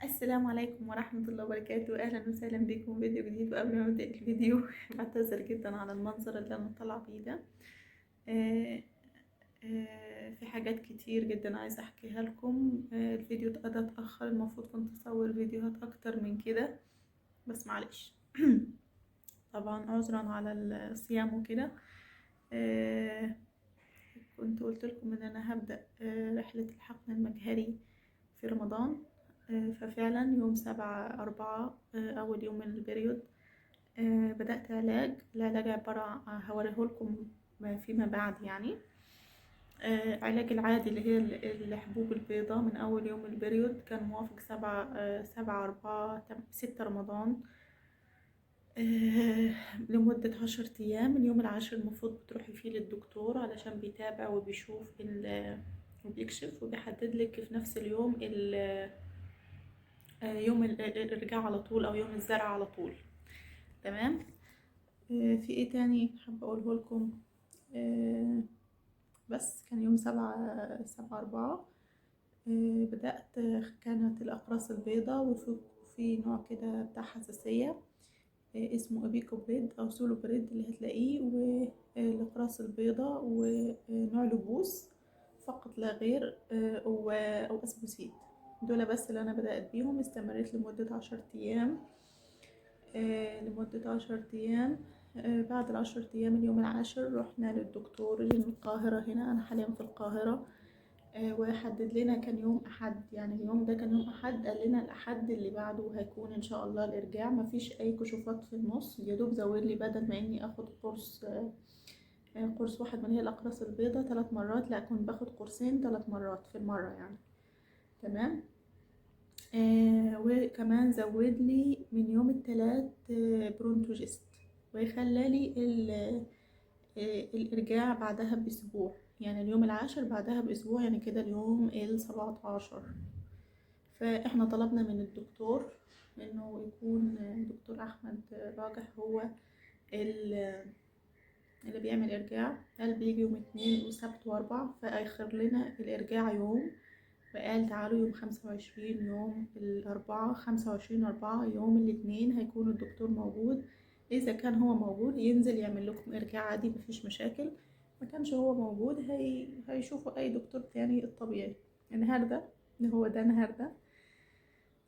السلام عليكم ورحمة الله وبركاته. أهلا وسهلا بكم في فيديو جديد. وقبل ما أبدأ الفيديو بعتذر جدا على المنظر اللي أنا طالعة بيه ده. في حاجات كتير جدا عايزة أحكيها لكم. الفيديو ده اتأخر، المفروض كنت أصور فيديوهات أكتر من كده، بس معلش. طبعا عذرا على الصيام وكده. كنت قلت لكم ان انا هبدأ رحلة الحقن المجهري في رمضان. ففعلا يوم 7/4 اول يوم من البريود بدأت العلاج عبارة هوريهولكم فيما بعد يعني. علاج العادي اللي هي الحبوب البيضاء من اول يوم البريود كان موافق 7/4 6 رمضان. لمدة 10 أيام. اليوم العاشر المفروض بتروحي فيه للدكتور علشان بيتابع وبيشوف وبيكشف وبيحدد لك في نفس اليوم يوم الإرجاع على طول أو يوم الزرع على طول. تمام. في ايه تاني حابة أقوله لكم؟ بس كان يوم 7/4 بدأت. كانت الأقراص البيضاء وفي نوع كده بتاع حساسية اسمه ابيكو بريد او سولو بريد اللي هتلاقيه، والاقراص البيضاء ونوع لبوس فقط لا غير، او اسبوسيد. دول بس اللي انا بدأت بيهم. استمريت لمدة 10 ايام. بعد ال10 ايام اليوم العاشر رحنا للدكتور اللي من القاهرة هنا، انا حاليا في القاهرة. وحدد لنا كان يوم احد، يعني اليوم ده كان يوم احد. قال لنا الاحد اللي بعده هيكون ان شاء الله الارجاع. مفيش اي كشوفات في النص، يا دوب زود لي بدل ما اني اخد قرص واحد من هي الاقراص البيضاء 3 مرات، لا كنت باخد قرصين 3 مرات في المرة يعني. تمام. وكمان زود لي من يوم الثلاث برونتوجيست، ويخلالي الارجاع بعدها باسبوع، يعني اليوم العاشر بعدها باسبوع، يعني كده اليوم 17. فاحنا طلبنا من الدكتور انه يكون دكتور احمد راجح هو اللي بيعمل ارجاع. قال بيجي يوم 2 وسبت و4، فاخر لنا الارجاع يوم، وقال تعالوا يوم 25 يوم الأربعاء 25/4 يوم الاثنين هيكون الدكتور موجود. إذا كان هو موجود ينزل يعمل لكم إرجاع عادي، مفيش مشاكل. ما كانش هو موجود هيشوفوا أي دكتور تاني الطبيعي. النهاردة اللي هو ده النهاردة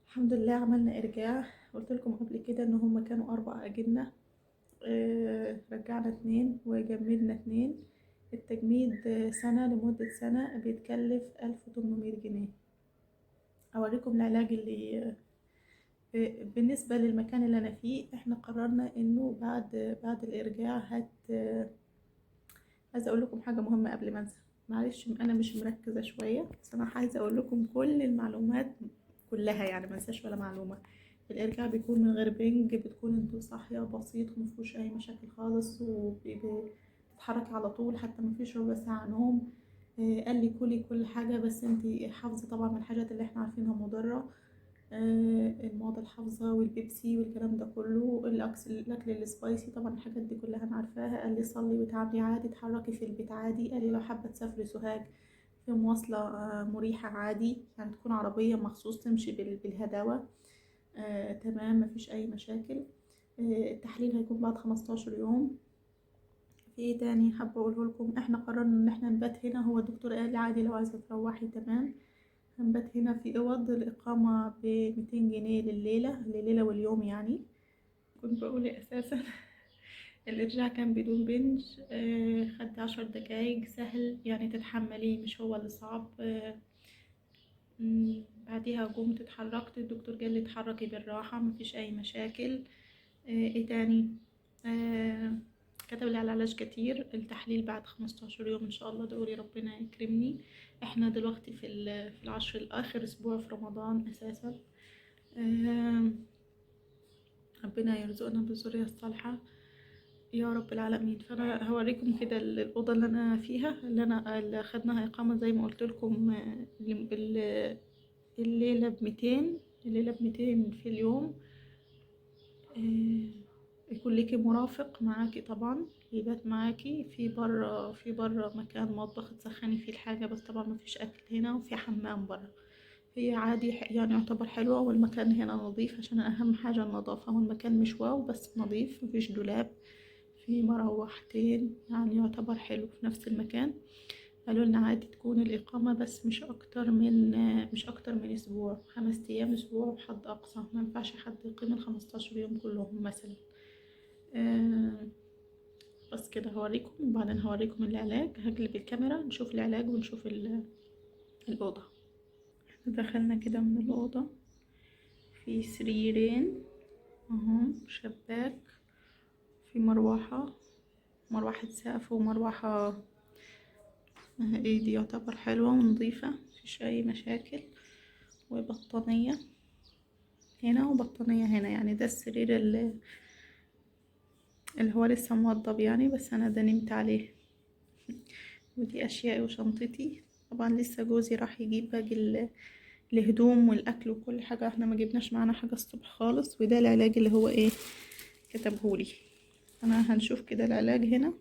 الحمد لله عملنا إرجاع. قلت لكم قبل كده إن هما كانوا 4 أجنة. رجعنا 2 وجمدنا 2. التجميد سنة، لمدة سنة بيتكلف 1800 جنيه. اوريكم العلاج اللي بالنسبه للمكان اللي انا فيه. احنا قررنا انه بعد الارجاع عايزه اقول لكم حاجه مهمه قبل ما انسى. معلش انا مش مركزه شويه، بس انا عايزه اقول لكم كل المعلومات كلها، يعني ما انساش ولا معلومه. الارجاع بيكون من غير بنج، بتكون انتوا صاحيه بسيط ومفيهوش اي مشاكل خالص، وبتتحركي على طول، حتى مفيش ربع ساعه نوم. قال لي كلي كل حاجه، بس انتي حافظه طبعا من الحاجات اللي احنا عارفينها مضره. المواد الحافظة والبيبسي والكلام ده كله. الأكل السبايسي طبعا الحاجات دي كلها أنا عارفاها. قال لي صلي وتعاملي عادي، اتحركي في البيت عادي. قال لي لو حابة تسافري سوهاج في مواصلة مريحة عادي، يعني تكون عربية مخصوص تمشي بالهداوة. تمام، مفيش أي مشاكل. التحليل هيكون بعد 15 يوم. في ايه تاني حابة اقوله لكم؟ احنا قررنا ان احنا نبات هنا. هو الدكتور قال لي عادي لو عايزة تروحي تمام. هنبات هنا في اوض. الاقامة ب200 جنيه لليلة واليوم يعني. كنت بقول اساسا الارجاع كان بدون بنج. خدت 10 دقايق، سهل يعني تتحمليه، مش هو اللي صعب. بعديها قمت اتحركت. الدكتور قال لي اتحركي بالراحة، مفيش اي مشاكل. ايه تاني؟ كتب لي على علاج كتير. التحليل بعد 15 يوم ان شاء الله، دوري ربنا يكرمني. احنا دلوقتي في العشر الاخر، اسبوع في رمضان اساسا. ربنا يرزقنا بالذرية الصالحة يا رب العالمين. فانا هوريكم كده الاوضه اللي انا فيها، اللي خدناها اقامه زي ما قلت لكم. الليله ب200 في اليوم. يكون ليكي مرافق معاكي طبعا، يبات معاكي في بره مكان مطبخ تسخني فيه الحاجه، بس طبعا مفيش اكل هنا، وفي حمام بره. هي عادي يعني يعتبر حلوة، والمكان هنا نظيف عشان أهم حاجة النظافة. والمكان مش واو بس نظيف، مفيش دولاب، في مروحتين، يعني يعتبر حلو في نفس المكان. قالوا لنا عادي تكون الإقامة بس مش أكتر من أسبوع، 5 أيام أسبوع بحد أقصى، ما ينفعش حد يقيم ال15 يوم كلهم مثلا. آه بس كده هوريكم، وبعدين هوريكم العلاج. هقلب الكاميرا نشوف العلاج ونشوف الأوضة. دخلنا كده من الأوضة، في سريرين اهو، شباك، في مروحة سقف، ومروحة ايه دي يعتبر حلوة ونظيفة، مفيش أي مشاكل. وبطانية هنا وبطانية هنا، يعني ده السرير اللي هو لسه موضب يعني، بس أنا ده نمت عليه. ودي أشيائي وشنطتي. طبعا لسه جوزي راح يجيب باقي الهدوم والأكل وكل حاجة، احنا ما جبناش معانا حاجة الصبح خالص. وده العلاج اللي هو ايه كتبهولي. أنا هنشوف كده العلاج هنا.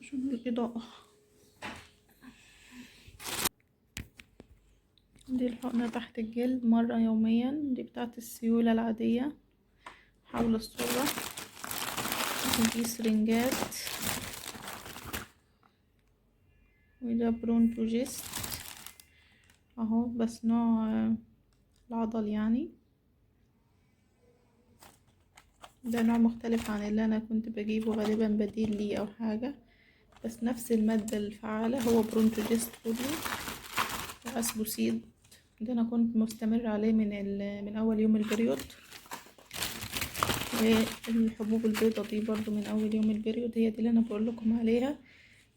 شنو الإضاءة دي؟ الحقنة تحت الجلد مرة يوميا، دي بتاعت السيولة العادية حول الصورة. ودي سرنجات، وده برونتوجيست اهو، بس نوع العضل يعني. ده نوع مختلف عن اللي انا كنت بجيبه، غالبا بديل ليه او حاجة، بس نفس المادة الفعالة هو برونتوجيست كله. واسبوسيد ده انا كنت مستمر عليه من اول يوم البريود. والحبوب البيضة دي برضو من اول يوم البريود، هي دي اللي انا بقول لكم عليها،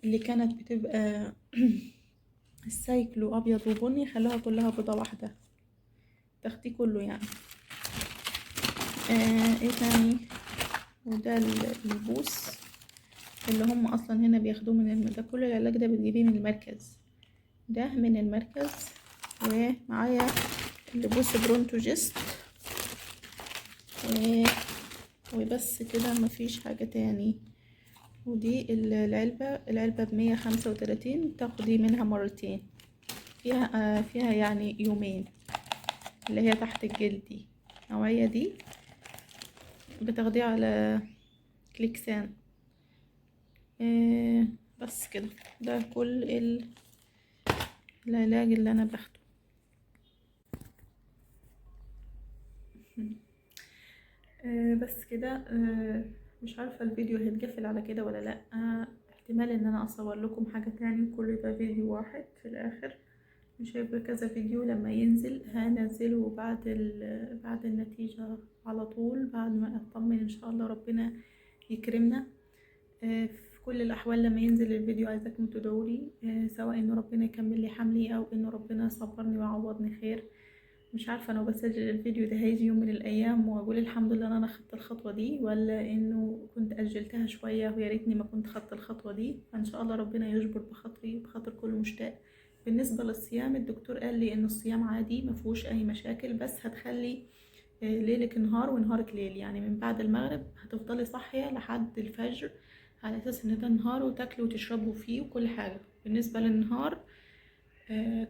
اللي كانت بتبقى السايكلو ابيض وبني، خلوها كلها بيضة واحدة، تاخديه كله يعني. ايه تاني؟ وده البوس اللي هم اصلا هنا بياخدوه ده كل العلاج ده بتجيبيه من المركز، ده من المركز. ومعايا البوس برونتوجيست وبس كده، مفيش حاجة تاني. ودي العلبة ب135، تاخدي منها مرتين، فيها يعني يومين، اللي هي تحت الجلد دي، النوعية دي بتاخديها على كليكسان. بس كده، ده كل العلاج اللي انا باخده. بس كده. مش عارفة الفيديو هيتقفل على كده ولا لا. احتمال ان انا اصور لكم حاجة تاني وكل يبقى فيديو واحد في الاخر، مش هيبقى كذا فيديو. لما ينزل هنزله بعد النتيجة على طول، بعد ما اطمن ان شاء الله ربنا يكرمنا. في كل الأحوال لما ينزل الفيديو عايزاكم تدعولي، سواء إنه ربنا يكمل لي حملي أو إنه ربنا يصبرني ويعوضني خير. مش عارفة أنا بسجل الفيديو ده هيجي يوم من الأيام وأقول الحمد لله أنا خدت الخطوة دي، ولا إنه كنت أجلتها شوية ويا ريتني ما كنت خدت الخطوة دي. فإن شاء الله ربنا يجبر بخاطري بخاطر كل مشتاق. بالنسبة للصيام، الدكتور قال لي إنه الصيام عادي مفهوش أي مشاكل، بس هتخلي ليلك نهار ونهارك ليل، يعني من بعد المغرب هتفضلي صاحية لحد الفجر على اساس ان ده نهار، وتاكلوا وتشربوا فيه وكل حاجة. بالنسبة للنهار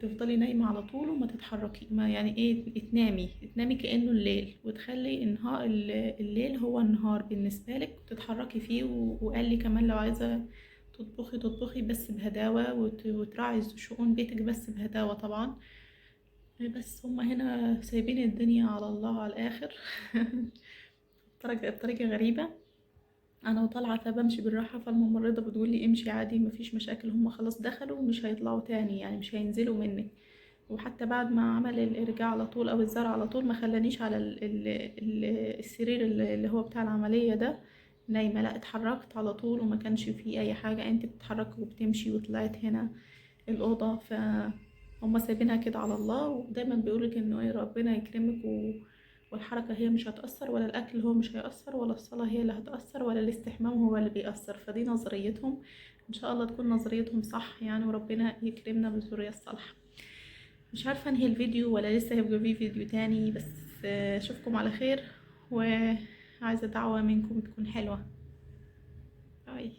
تفضلي نايمة على طول وما تتحركي، ما يعني ايه، تنامي كأنه الليل، وتخلي النهار الليل هو النهار بالنسبة لك، تتحركي فيه. وقال لي كمان لو عايزة تطبخي بس بهداوة، وتراعي شؤون بيتك بس بهداوة طبعا. بس هما هنا سايبين الدنيا على الله على الآخر. بطريقة غريبة. انا وطالعه فبمشي بالراحه، فالممرضه بتقول لي امشي عادي مفيش مشاكل، هم خلاص دخلوا ومش هيطلعوا تاني، يعني مش هينزلوا منك. وحتى بعد ما عمل الارجاع على طول او الزرع على طول، ما خلانيش على السرير اللي هو بتاع العمليه ده نايمه، لا اتحركت على طول وما كانش فيه اي حاجه. انت بتتحركي وبتمشي، وطلعت هنا الاوضه. هم سايبينها كده على الله، ودايما بيقولك انه ايه ربنا يكرمك والحركة هي مش هتأثر، ولا الأكل هو مش هيأثر، ولا الصلاة هي اللي هتأثر، ولا الاستحمام هو اللي بيأثر. فدي نظريتهم، إن شاء الله تكون نظريتهم صح يعني، وربنا يكرمنا بالذرية الصالحة. مش عارفة انهي الفيديو ولا لسه هيبقى فيه فيديو تاني، بس أشوفكم على خير، وعايزة دعوة منكم تكون حلوة. باي.